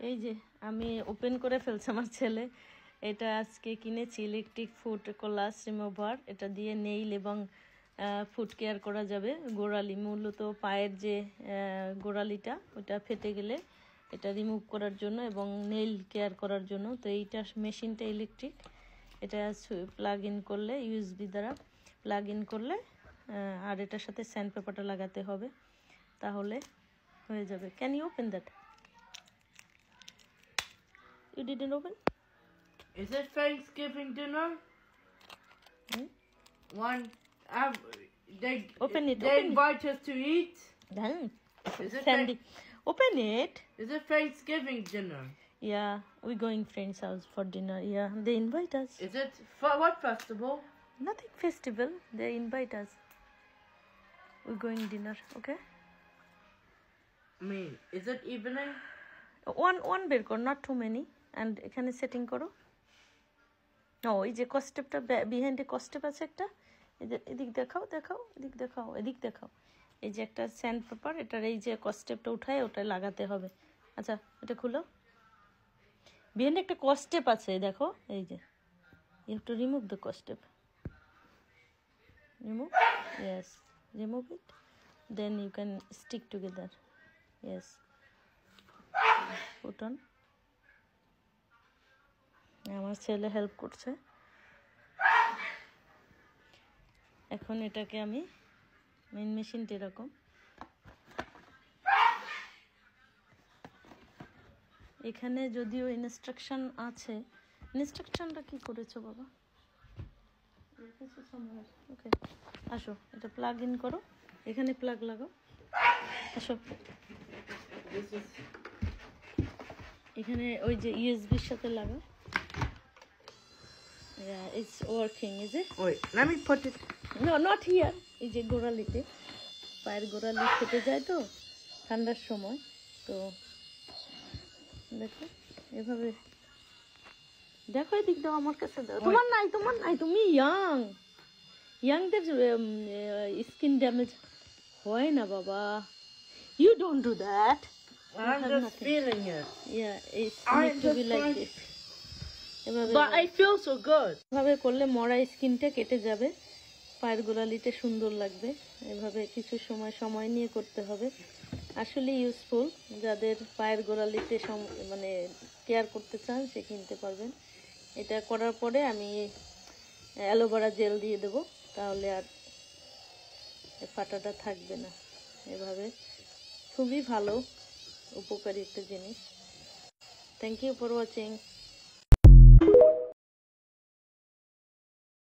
এই যে আমি ওপেন করে ফেলছি আমার ছেলে। এটা আজকে কিনেছি ইলেকট্রিক ফুট কোলাস রিমুভার। এটা দিয়ে নেইল এবং ফুট কেয়ার করা যাবে। গোড়ালি মূলত পায়ের যে গোড়ালিটা ওটা ফেটে গেলে এটা রিমুভ করার জন্য এবং নেইল কেয়ার করার জন্য। তো এইটা মেশিনটা ইলেকট্রিক। এটা প্লাগ ইন করলে ইউএসবি দ্বারা প্লাগ ইন করলে আর এটার সাথে স্যান্ড পেপারটা লাগাতে হবে, তাহলে হয়ে যাবে। Can you open that? You didn't open? Is it Thanksgiving dinner? One, they Open it, They open it. invite us to eat. Then, Is it Sandy, open it. Is it Thanksgiving dinner? Yeah, we're going friend's house for dinner. Yeah, they invite us. Is it for what festival? Nothing festival. They invite us. We're going dinner. Okay. I mean, is it evening? One বের কর, not too many. And এখানে setting করো। ও এই যে কস্টেপটা বিহাইন্ডে কস্টেপ আছে একটা, এদিক দেখাও, এদিক দেখাও। এই যে একটা স্যান্ড পেপার, এটার এই যে কস্টেপটা উঠায় ওটা লাগাতে হবে। আচ্ছা এটা খুলো। বিহাইন্ডে একটা কস্টেপ আছে দেখো, এই যে you have to remove the কস্টেপ। Remove, yes, remove it, then you can stick together. Yes, put on. আমার ছেলে হেল্প করছে। এখন এটাকে আমি মেইন মেশিনটা এরকম, এখানে যদিও ইনস্ট্রাকশন আছে। ইনস্ট্রাকশনটা কি করেছো বাবা? ওকে, আসো এটা প্লাগ ইন করো, এখানে প্লাগ লাগাও। আসো, এখানে ওই যে ইউএসবির সাথে লাগাও। Yeah, it's working, is it? Wait, let me put it. No, not here. এই যে গোড়ালিতে, পায়ের গোড়ালি ফেটে যায় তো ঠান্ডার সময়, তো দেখো এভাবে দেখো, এদিক দাও, আমার কাছে দাও। তোমার নাই, তুমি ইয়াংদের স্কিন ড্যামেজ হয় না বাবা। You don't do that. I'm just feeling it. Yeah, it needs to be like this. But I feel so good. এভাবে করলে মরা স্কিনটা কেটে যাবে, পায়ের গোড়ালিতে সুন্দর লাগবে। এভাবে কিছু সময় নিয়ে করতে হবে। আসলে ইউজফুল, যাদের পায়ের গোড়ালিতে মানে কেয়ার করতে চান সে কিনতে পারবেন। এটা করার পরে আমি অ্যালোভেরা জেল দিয়ে দেব, তাহলে আর ফাটাটা থাকবে না। এভাবে খুবই ভালো উপকারী একটা জিনিস। Thank you for watching.